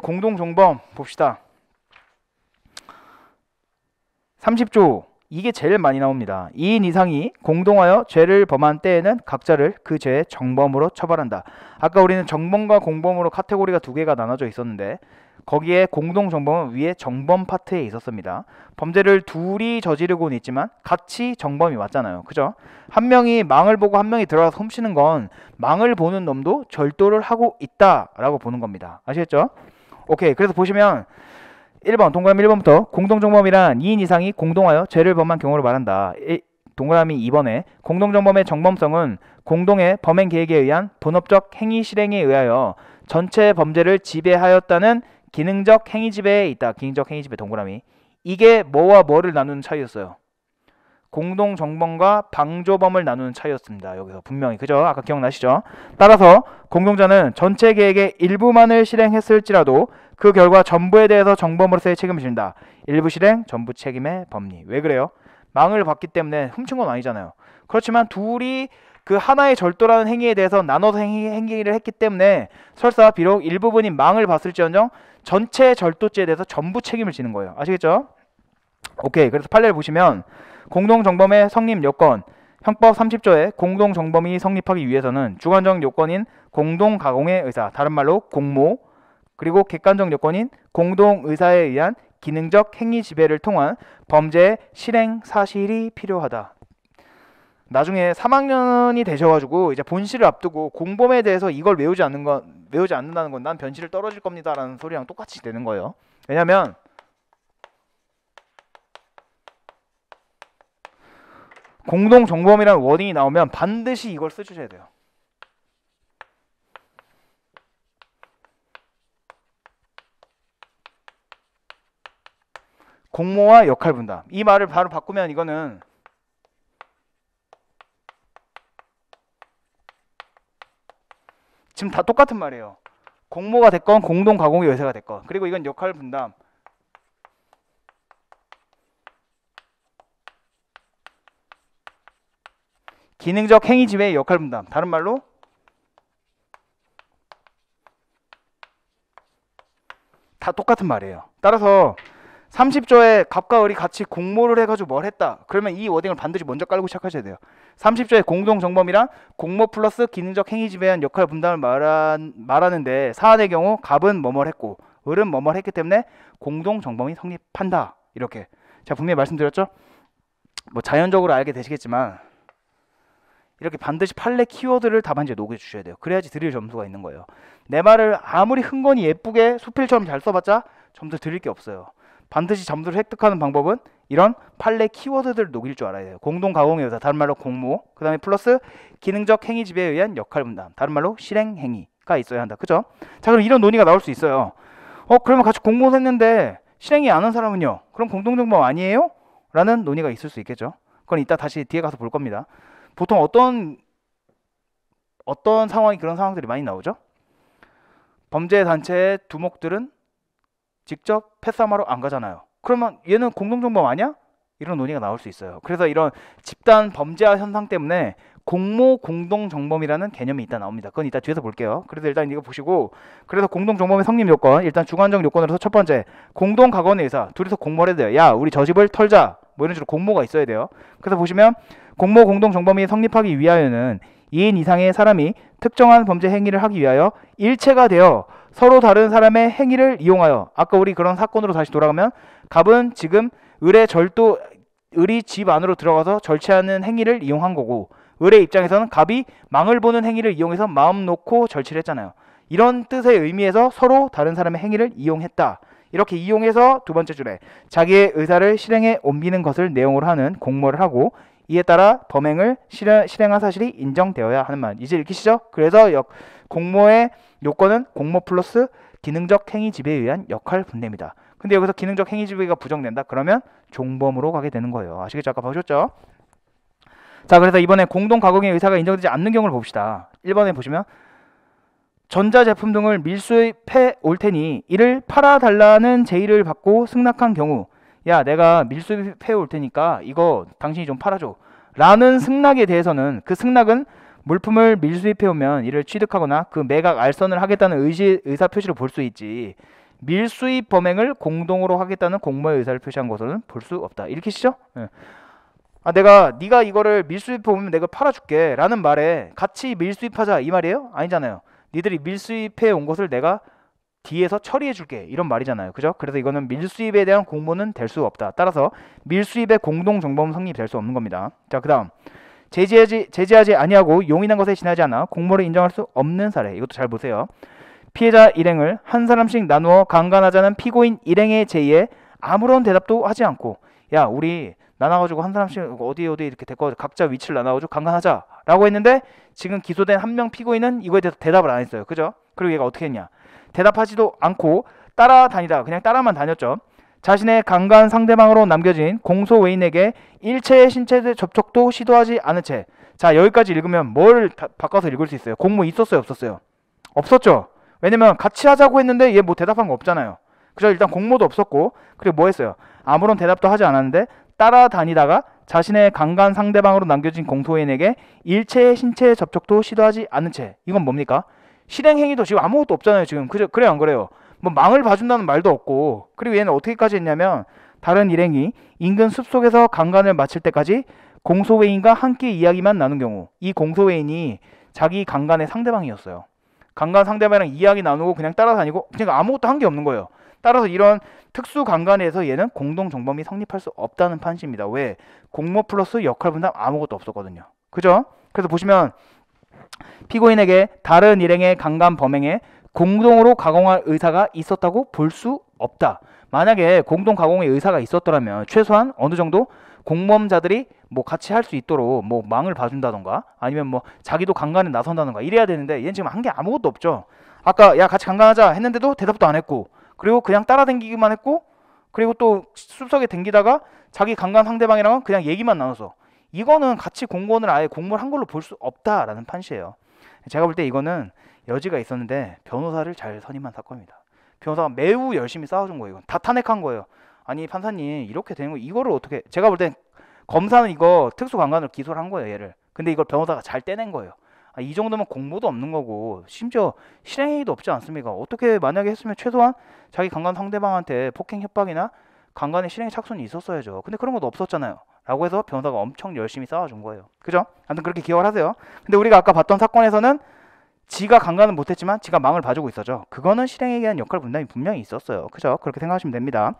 공동정범 봅시다. 30조 이게 제일 많이 나옵니다. 2인 이상이 공동하여 죄를 범한 때에는 각자를 그 죄의 정범으로 처벌한다. 아까 우리는 정범과 공범으로 카테고리가 두 개가 나눠져 있었는데 거기에 공동정범은 위에 정범 파트에 있었습니다. 범죄를 둘이 저지르고는 있지만 같이 정범이 맞잖아요. 그죠? 한 명이 망을 보고 한 명이 들어가서 훔치는 건 망을 보는 놈도 절도를 하고 있다라고 보는 겁니다. 아시겠죠? 오케이. 그래서 보시면 1번 동그라미 1번부터 공동정범이란 2인 이상이 공동하여 죄를 범한 경우를 말한다. 동그라미 2번에 공동정범의 정범성은 공동의 범행 계획에 의한 본업적 행위 실행에 의하여 전체 범죄를 지배하였다는 기능적 행위 지배에 있다. 기능적 행위 지배 동그라미. 이게 뭐와 뭐를 나누는 차이였어요. 공동정범과 방조범을 나누는 차이였습니다. 여기서 분명히. 그죠? 아까 기억나시죠? 따라서 공동자는 전체 계획의 일부만을 실행했을지라도 그 결과 전부에 대해서 정범으로서의 책임을 진다. 일부 실행, 전부 책임의 법리. 왜 그래요? 망을 봤기 때문에 훔친 건 아니잖아요. 그렇지만 둘이 그 하나의 절도라는 행위에 대해서 나눠서 행위를 했기 때문에 설사 비록 일부분이 망을 봤을지언정 전체 절도죄에 대해서 전부 책임을 지는 거예요. 아시겠죠? 오케이. 그래서 판례를 보시면 공동정범의 성립 요건 형법 30조에 공동정범이 성립하기 위해서는 주관적 요건인 공동가공의 의사, 다른 말로 공모, 그리고 객관적 요건인 공동의사에 의한 기능적 행위 지배를 통한 범죄의 실행 사실이 필요하다. 나중에 3학년이 되셔가지고 이제 본시를 앞두고 공범에 대해서 이걸 외우지 않는다는 건 난 변시를 떨어질 겁니다 라는 소리랑 똑같이 되는 거예요. 왜냐면 공동정범이라는 워딩이 나오면 반드시 이걸 써주셔야 돼요. 공모와 역할 분담. 이 말을 바로 바꾸면 이거는 지금 다 똑같은 말이에요. 공모가 됐건 공동가공의 의사가 됐건. 그리고 이건 역할 분담. 기능적 행위 지배의 역할 분담. 다른 말로 다 똑같은 말이에요. 따라서 30조에 갑과 을이 같이 공모를 해가지고 뭘 했다. 그러면 이 워딩을 반드시 먼저 깔고 시작하셔야 돼요. 30조의 공동정범이란 공모 플러스 기능적 행위 지배한 역할 분담을 말하는데 사안의 경우 갑은 뭐뭘 했고 을은 뭐뭘 했기 때문에 공동정범이 성립한다. 이렇게 제가 분명히 말씀드렸죠. 뭐 자연적으로 알게 되시겠지만 이렇게 반드시 판례 키워드를 답안지에 녹여주셔야 돼요. 그래야지 드릴 점수가 있는 거예요. 내 말을 아무리 흥건히 예쁘게 수필처럼 잘 써봤자 점수 드릴 게 없어요. 반드시 점수를 획득하는 방법은 이런 판례 키워드들을 녹일 줄 알아야 돼요. 공동가공의 의사, 다른 말로 공모, 그 다음에 플러스 기능적 행위 지배에 의한 역할 분담, 다른 말로 실행 행위가 있어야 한다. 그죠? 자, 그럼 이런 논의가 나올 수 있어요. 그러면 같이 공모를 했는데 실행이 안 한 사람은요? 그럼 공동정범 아니에요? 라는 논의가 있을 수 있겠죠. 그건 이따 다시 뒤에 가서 볼 겁니다. 보통 어떤 상황이 그런 상황들이 많이 나오죠? 범죄 단체의 두목들은 직접 패싸움하러 안 가잖아요. 그러면 얘는 공동정범 아니야? 이런 논의가 나올 수 있어요. 그래서 이런 집단 범죄화 현상 때문에 공모 공동정범이라는 개념이 일단 나옵니다. 그건 이따 뒤에서 볼게요. 그래서 일단 이거 보시고, 그래서 공동정범의 성립 요건, 일단 주관적 요건으로서 첫 번째, 공동가공의 의사, 둘이서 공모를 해야 돼요. 야, 우리 저 집을 털자. 뭐 이런 식으로 공모가 있어야 돼요. 그래서 보시면 공모 공동정범이 성립하기 위하여는 2인 이상의 사람이 특정한 범죄 행위를 하기 위하여 일체가 되어 서로 다른 사람의 행위를 이용하여, 아까 우리 그런 사건으로 다시 돌아가면 갑은 지금 을이 집 안으로 들어가서 절취하는 행위를 이용한 거고, 을의 입장에서는 갑이 망을 보는 행위를 이용해서 마음 놓고 절취를 했잖아요. 이런 뜻의 의미에서 서로 다른 사람의 행위를 이용했다. 이렇게 이용해서 두 번째 줄에 자기의 의사를 실행에 옮기는 것을 내용으로 하는 공모를 하고, 이에 따라 범행을 실행한 사실이 인정되어야 하는 말. 이제 읽히시죠? 그래서 공모의 요건은 공모 플러스 기능적 행위 지배에 의한 역할 분담입니다. 근데 여기서 기능적 행위 지배가 부정된다? 그러면 종범으로 가게 되는 거예요. 아시겠죠? 아까 보셨죠? 자, 그래서 이번에 공동가공의 의사가 인정되지 않는 경우를 봅시다. 1번에 보시면 전자제품 등을 밀수입해 올 테니 이를 팔아달라는 제의를 받고 승낙한 경우, 야, 내가 밀수입해 올 테니까 이거 당신이 좀 팔아줘 라는 승낙에 대해서는, 그 승낙은 물품을 밀수입해 오면 이를 취득하거나 그 매각 알선을 하겠다는 의사 표시로 볼 수 있지, 밀수입 범행을 공동으로 하겠다는 공모의 의사를 표시한 것으로는 볼 수 없다. 이렇게 시죠? 예. 네가 이거를 밀수입해 오면 내가 팔아줄게 라는 말에 같이 밀수입하자 이 말이에요? 아니잖아요. 니들이 밀수입해 온 것을 내가 뒤에서 처리해 줄게 이런 말이잖아요. 그죠? 그래서 이거는 밀수입에 대한 공모는 될 수 없다. 따라서 밀수입의 공동정범은 성립될 수 없는 겁니다. 자, 그 다음 제지하지 아니하고 용인한 것에 지나지 않아 공모를 인정할 수 없는 사례. 이것도 잘 보세요. 피해자 일행을 한 사람씩 나누어 강간하자는 피고인 일행의 제의에 아무런 대답도 하지 않고, 야 우리 나눠가지고 한 사람씩 어디 이렇게 데리고 각자 위치를 나눠가지고 강간하자 라고 했는데, 지금 기소된 한 명 피고인은 이거에 대해서 대답을 안 했어요. 그죠? 그리고 얘가 어떻게 했냐, 대답하지도 않고 따라다니다 그냥 따라만 다녔죠. 자신의 강간 상대방으로 남겨진 공소 외인에게 일체의 신체 접촉도 시도하지 않은 채. 자, 여기까지 읽으면 뭘 바꿔서 읽을 수 있어요? 공모 있었어요, 없었어요? 없었죠. 왜냐면 같이 하자고 했는데 얘 뭐 대답한 거 없잖아요. 그래서 일단 공모도 없었고, 그리고 뭐 했어요? 아무런 대답도 하지 않았는데 따라다니다가 자신의 강간 상대방으로 남겨진 공소인에게 일체의 신체 접촉도 시도하지 않은 채. 이건 뭡니까? 실행행위도 지금 아무것도 없잖아요 지금. 그래 안 그래요? 뭐 망을 봐준다는 말도 없고, 그리고 얘는 어떻게까지 했냐면 다른 일행이 인근 숲속에서 강간을 마칠 때까지 공소외인과 함께 이야기만 나눈 경우, 이 공소외인이 자기 강간의 상대방이었어요. 강간 상대방이랑 이야기 나누고 그냥 따라다니고 그러니까 아무것도 한 게 없는 거예요. 따라서 이런 특수 강간에서 얘는 공동정범이 성립할 수 없다는 판시입니다. 왜? 공모 플러스 역할 분담 아무것도 없었거든요. 그죠? 그래서 보시면 피고인에게 다른 일행의 강간 범행에 공동으로 가공할 의사가 있었다고 볼 수 없다. 만약에 공동 가공의 의사가 있었더라면 최소한 어느 정도 공범자들이 뭐 같이 할 수 있도록 뭐 망을 봐준다던가 아니면 뭐 자기도 강간에 나선다던가 이래야 되는데, 얘는 지금 한 게 아무것도 없죠. 아까 야 같이 강간하자 했는데도 대답도 안 했고, 그리고 그냥 따라다니기만 했고, 그리고 또 숲속에 댕기다가 자기 강간 상대방이랑은 그냥 얘기만 나눠서, 이거는 같이 공무원을 아예 공모를 한 걸로 볼 수 없다라는 판시예요. 제가 볼 때 이거는 여지가 있었는데 변호사를 잘 선임한 사건입니다. 변호사가 매우 열심히 싸워준 거예요. 이건 다 탄핵한 거예요. 아니 판사님 이렇게 되는 거, 이거를 어떻게, 제가 볼 땐 검사는 이거 특수강간으로 기소를 한 거예요 얘를. 근데 이걸 변호사가 잘 떼낸 거예요. 이 정도면 공모도 없는 거고 심지어 실행행위도 없지 않습니까? 어떻게 만약에 했으면 최소한 자기 강간 상대방한테 폭행 협박이나 강간의 실행 착손이 있었어야죠. 근데 그런 것도 없었잖아요. 라고 해서 변호사가 엄청 열심히 싸워준 거예요. 그죠? 아무튼 그렇게 기억을 하세요. 근데 우리가 아까 봤던 사건에서는 지가 강간은 못했지만 지가 망을 봐주고 있었죠. 그거는 실행에 대한 역할 분담이 분명히 있었어요. 그죠? 그렇게 생각하시면 됩니다.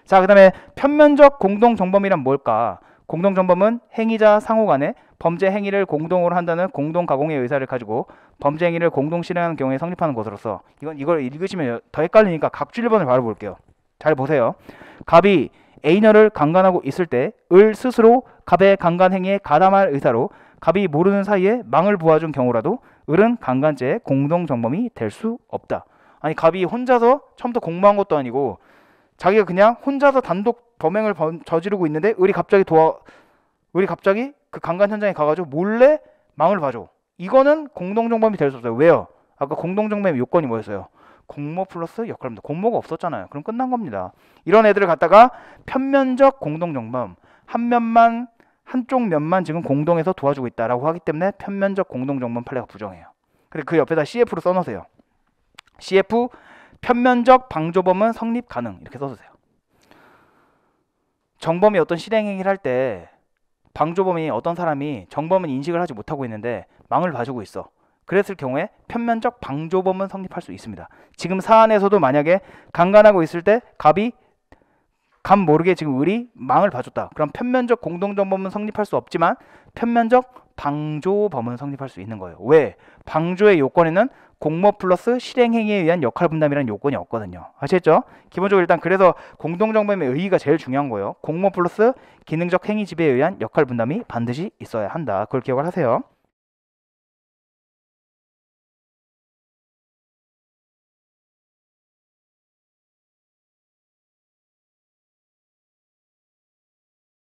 자, 그 다음에 편면적 공동정범이란 뭘까? 공동정범은 행위자 상호 간에 범죄 행위를 공동으로 한다는 공동 가공의 의사를 가지고 범죄 행위를 공동 실행하는 경우에 성립하는 것으로서, 이걸 읽으시면 더 헷갈리니까 각주 1번을 바로 볼게요. 잘 보세요. 갑이 A녀를 강간하고 있을 때 을 스스로 갑의 강간 행위에 가담할 의사로 갑이 모르는 사이에 망을 보아준 경우라도 을은 강간죄의 공동정범이 될 수 없다. 아니 갑이 혼자서 처음부터 공모한 것도 아니고 자기가 그냥 혼자서 단독 범행을 저지르고 있는데 을이 갑자기 그 강간 현장에 가가지고 몰래 망을 봐줘. 이거는 공동정범이 될 수 없어요. 왜요? 아까 공동정범의 요건이 뭐였어요? 공모 플러스 역할입니다. 공모가 없었잖아요. 그럼 끝난 겁니다. 이런 애들을 갖다가 편면적 공동정범, 한쪽 면만 지금 공동에서 도와주고 있다라고 하기 때문에 편면적 공동정범 판례가 부정해요. 그리고 그 옆에다 CF로 써놓으세요. CF 편면적 방조범은 성립 가능, 이렇게 써주세요. 정범이 어떤 실행행위를 할 때 방조범이 어떤 사람이 정범은 인식을 하지 못하고 있는데 망을 봐주고 있어. 그랬을 경우에 편면적 방조범은 성립할 수 있습니다. 지금 사안에서도 만약에 강간하고 있을 때 갑이 감 모르게 지금 을이 망을 봐줬다. 그럼 편면적 공동정범은 성립할 수 없지만 편면적 방조범은 성립할 수 있는 거예요. 왜? 방조의 요건에는 공모 플러스 실행행위에 의한 역할 분담이라는 요건이 없거든요. 아시겠죠? 기본적으로 일단 그래서 공동정범의 의의가 제일 중요한 거예요. 공모 플러스 기능적 행위 지배에 의한 역할 분담이 반드시 있어야 한다. 그걸 기억을 하세요.